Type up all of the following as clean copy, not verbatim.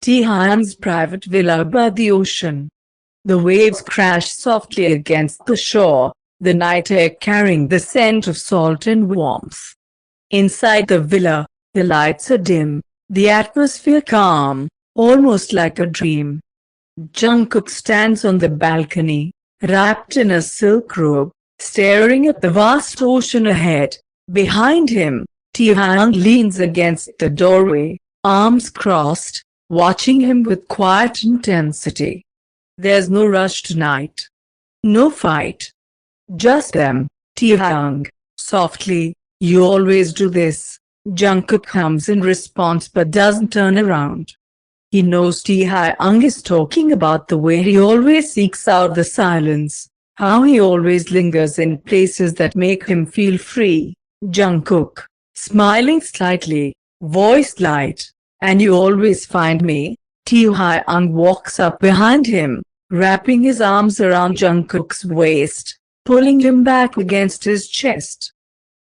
Taehyung's private villa by the ocean. The waves crash softly against the shore, the night air carrying the scent of salt and warmth. Inside the villa, the lights are dim, the atmosphere calm, almost like a dream. Jungkook stands on the balcony, wrapped in a silk robe, staring at the vast ocean ahead. Behind him, Taehyung leans against the doorway, arms crossed, watching him with quiet intensity. There's no rush tonight. No fight. Just them. Taehyung, softly, "You always do this." Jungkook hums in response but doesn't turn around. He knows Taehyung is talking about the way he always seeks out the silence, how he always lingers in places that make him feel free. Jungkook, smiling slightly, voice light, "And you always find me." Taehyung walks up behind him, wrapping his arms around Jungkook's waist, pulling him back against his chest.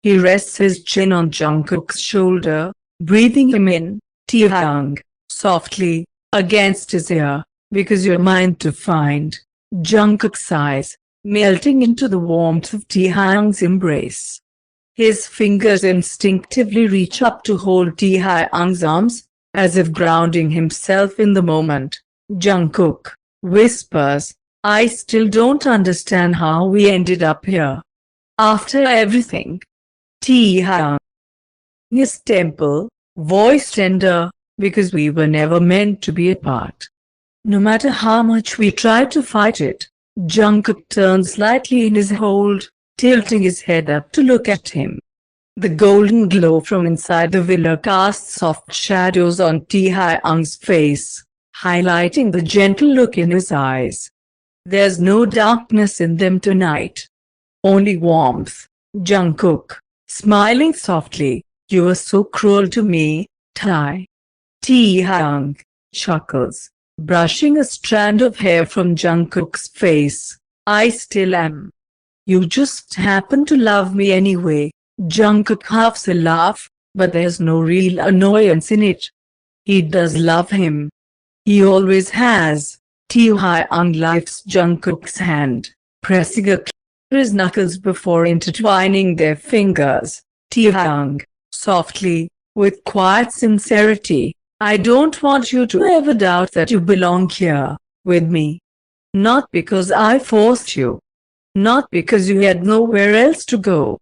He rests his chin on Jungkook's shoulder, breathing him in. Taehyung, softly, against his ear, "Because you're mine to find." Jungkook sighs, melting into the warmth of Taehyung's embrace. His fingers instinctively reach up to hold Taehyung's arms, as if grounding himself in the moment. Jungkook whispers, "I still don't understand how we ended up here. After everything." Taehyung, his temple, voice tender, "Because we were never meant to be apart. No matter how much we try to fight it." Jungkook turns slightly in his hold, tilting his head up to look at him. The golden glow from inside the villa casts soft shadows on Taehyung's face, highlighting the gentle look in his eyes. There's no darkness in them tonight. Only warmth. Jungkook, smiling softly, "You were so cruel to me, Tae." Taehyung chuckles, brushing a strand of hair from Jungkook's face. "I still am. You just happen to love me anyway." Jungkook huffs a laugh, but there's no real annoyance in it. He does love him. He always has. Taehyung lifts Jungkook's hand, pressing his knuckles before intertwining their fingers. Taehyung, softly, with quiet sincerity, "I don't want you to ever doubt that you belong here, with me. Not because I forced you. Not because you had nowhere else to go.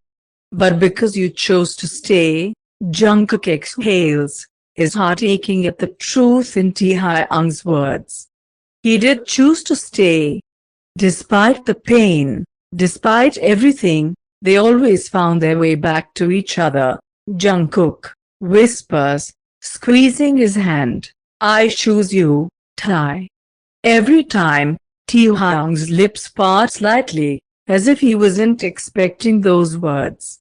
But because you chose to stay." Jungkook exhales, his heart aching at the truth in Taehyung's words. He did choose to stay. Despite the pain, despite everything, they always found their way back to each other. Jungkook whispers, squeezing his hand, "I choose you, Tae." Every time, Taehyung's lips part slightly, as if he wasn't expecting those words.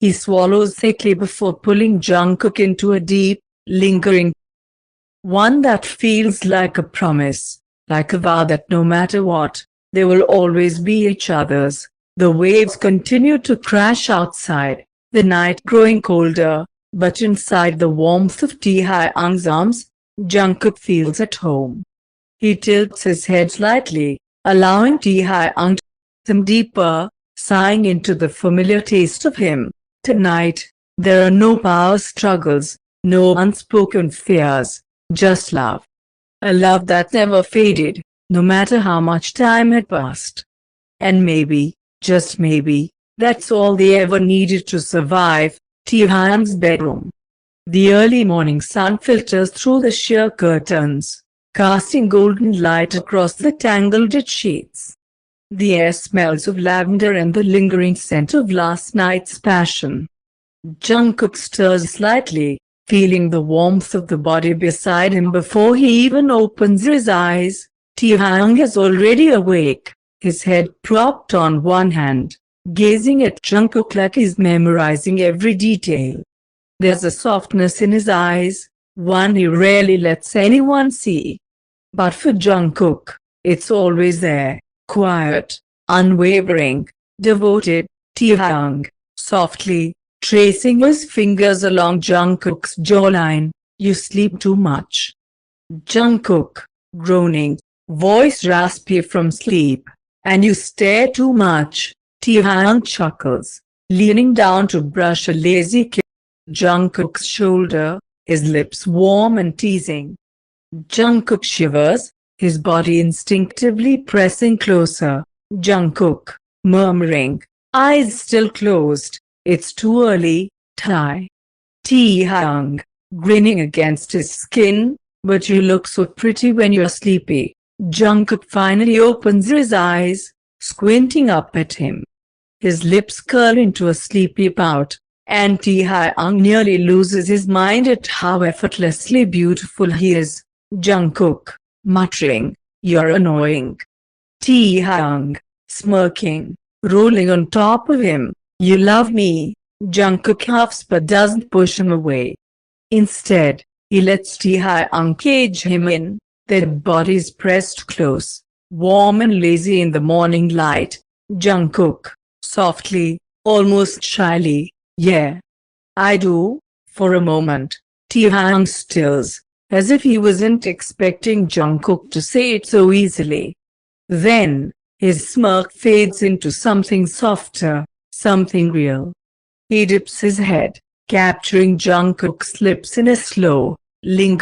He swallows thickly before pulling Jungkook into a deep, lingering one that feels like a promise, like a vow that no matter what, they will always be each other's. The waves continue to crash outside, the night growing colder, but inside the warmth of Taehyung's arms, Jungkook feels at home. He tilts his head slightly, allowing Taehyung to breathe him deeper, sighing into the familiar taste of him. Tonight, there are no power struggles, no unspoken fears, just love. A love that never faded, no matter how much time had passed. And maybe, just maybe, that's all they ever needed to survive. Taehyung's bedroom. The early morning sun filters through the sheer curtains, casting golden light across the tangled sheets. The air smells of lavender and the lingering scent of last night's passion. Jungkook stirs slightly, feeling the warmth of the body beside him before he even opens his eyes. Taehyung is already awake, his head propped on one hand, gazing at Jungkook like he's memorizing every detail. There's a softness in his eyes, one he rarely lets anyone see. But for Jungkook, it's always there. Quiet, unwavering, devoted. Taehyung, softly, tracing his fingers along Jungkook's jawline, "You sleep too much." Jungkook, groaning, voice raspy from sleep. And you stare too much, Taehyung chuckles, leaning down to brush a lazy kiss on Jungkook's shoulder, his lips warm and teasing. Jungkook shivers, his body instinctively pressing closer. Jungkook, murmuring, eyes still closed, it's too early, Tae. Taehyung, grinning against his skin, but you look so pretty when you're sleepy. Jungkook finally opens his eyes, squinting up at him. His lips curl into a sleepy pout, and Taehyung nearly loses his mind at how effortlessly beautiful he is. Jungkook, muttering, you're annoying. Taehyung, smirking, rolling on top of him, you love me. Jungkook huffs but doesn't push him away. Instead, he lets Taehyung cage him in, their bodies pressed close, warm and lazy in the morning light. Jungkook, softly, almost shyly, yeah. I do. For a moment, Taehyung stills, as if he wasn't expecting Jungkook to say it so easily. Then, his smirk fades into something softer, something real. He dips his head, capturing Jungkook's lips in a slow, lingering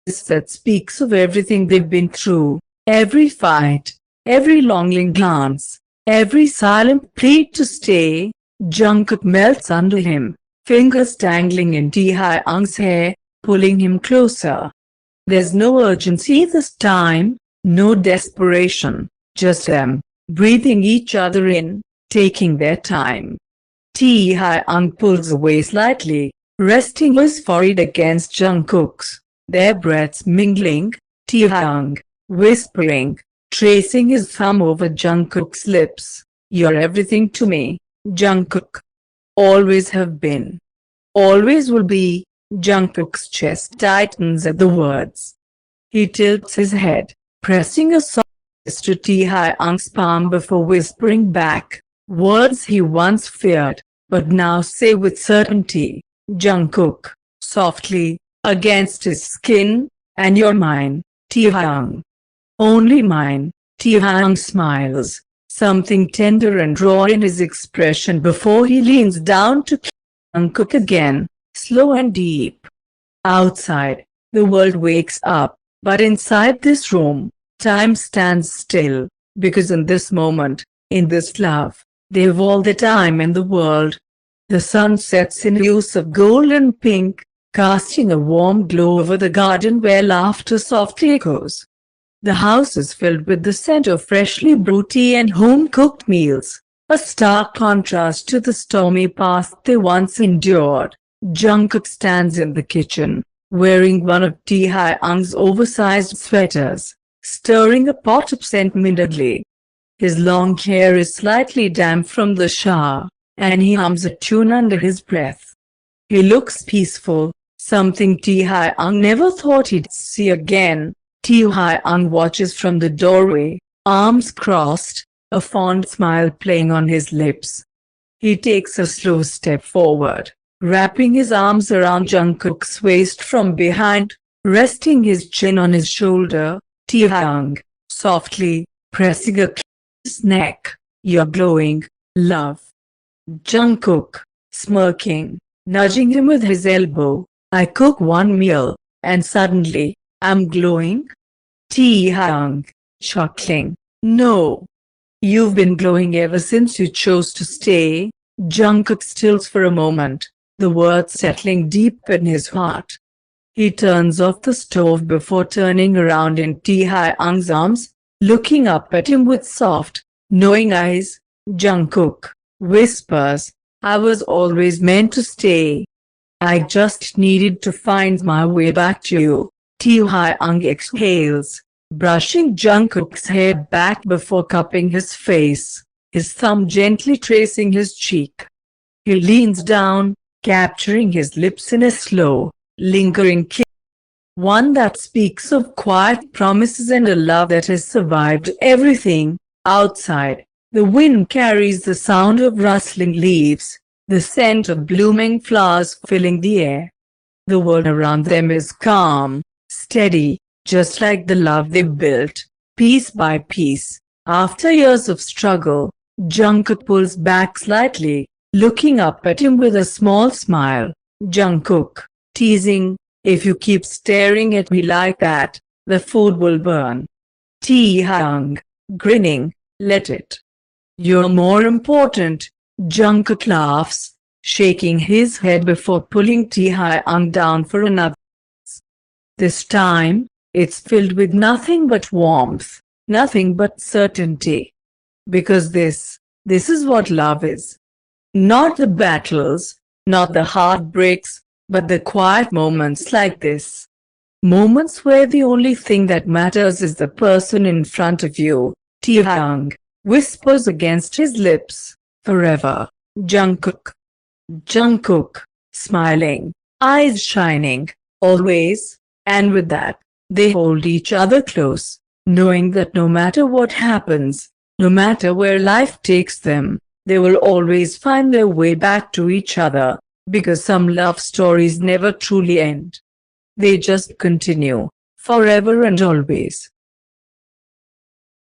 kiss that speaks of everything they've been through, every fight, every longing glance, every silent plea to stay. Jungkook melts under him, fingers tangling in Taehyung's hair, pulling him closer. There's no urgency this time, no desperation, just them, breathing each other in, taking their time. Taehyung pulls away slightly, resting his forehead against Jungkook's, their breaths mingling. Taehyung, whispering, tracing his thumb over Jungkook's lips, you're everything to me, Jungkook. Always have been. Always will be. Jungkook's chest tightens at the words. He tilts his head, pressing a soft kiss to Taehyung's palm before whispering back, words he once feared, but now say with certainty. Jungkook, softly, against his skin, and you're mine, Taehyung. Only mine. Taehyung smiles, something tender and raw in his expression before he leans down to kiss Jungkook again, slow and deep. Outside, the world wakes up, but inside this room, time stands still, because in this moment, in this love, they have all the time in the world. The sun sets in hues of gold and pink, casting a warm glow over the garden where laughter softly echoes. The house is filled with the scent of freshly brewed tea and home-cooked meals, a stark contrast to the stormy past they once endured. Jungkook stands in the kitchen, wearing one of Taehyung's oversized sweaters, stirring a pot of scent minutely. His long hair is slightly damp from the shower, and he hums a tune under his breath. He looks peaceful, something Taehyung never thought he'd see again. Taehyung watches from the doorway, arms crossed, a fond smile playing on his lips. He takes a slow step forward, wrapping his arms around Jungkook's waist from behind, resting his chin on his shoulder. Taehyung, softly, pressing a kiss on his neck, you're glowing, love. Jungkook, smirking, nudging him with his elbow, I cook one meal, and suddenly, I'm glowing? Taehyung, chuckling, no. You've been glowing ever since you chose to stay. Jungkook stills for a moment, the words settling deep in his heart. He turns off the stove before turning around in Taehyung's arms, looking up at him with soft, knowing eyes. Jungkook whispers, I was always meant to stay. I just needed to find my way back to you. Taehyung exhales, brushing Jungkook's hair back before cupping his face, his thumb gently tracing his cheek. He leans down, capturing his lips in a slow, lingering kiss, one that speaks of quiet promises and a love that has survived everything. Outside, the wind carries the sound of rustling leaves, the scent of blooming flowers filling the air. The world around them is calm, steady, just like the love they built, piece by piece. After years of struggle, Jungkook pulls back slightly, looking up at him with a small smile. Jungkook, teasing, if you keep staring at me like that, the food will burn. Taehyung, grinning, let it. You're more important. Jungkook laughs, shaking his head before pulling Taehyung down for another. This time, it's filled with nothing but warmth, nothing but certainty. Because this is what love is. Not the battles, not the heartbreaks, but the quiet moments like this. Moments where the only thing that matters is the person in front of you. Taehyung whispers against his lips. Forever. Jungkook. Jungkook, smiling, eyes shining, always, and with that, they hold each other close, knowing that no matter what happens, no matter where life takes them, they will always find their way back to each other, because some love stories never truly end. They just continue, forever and always.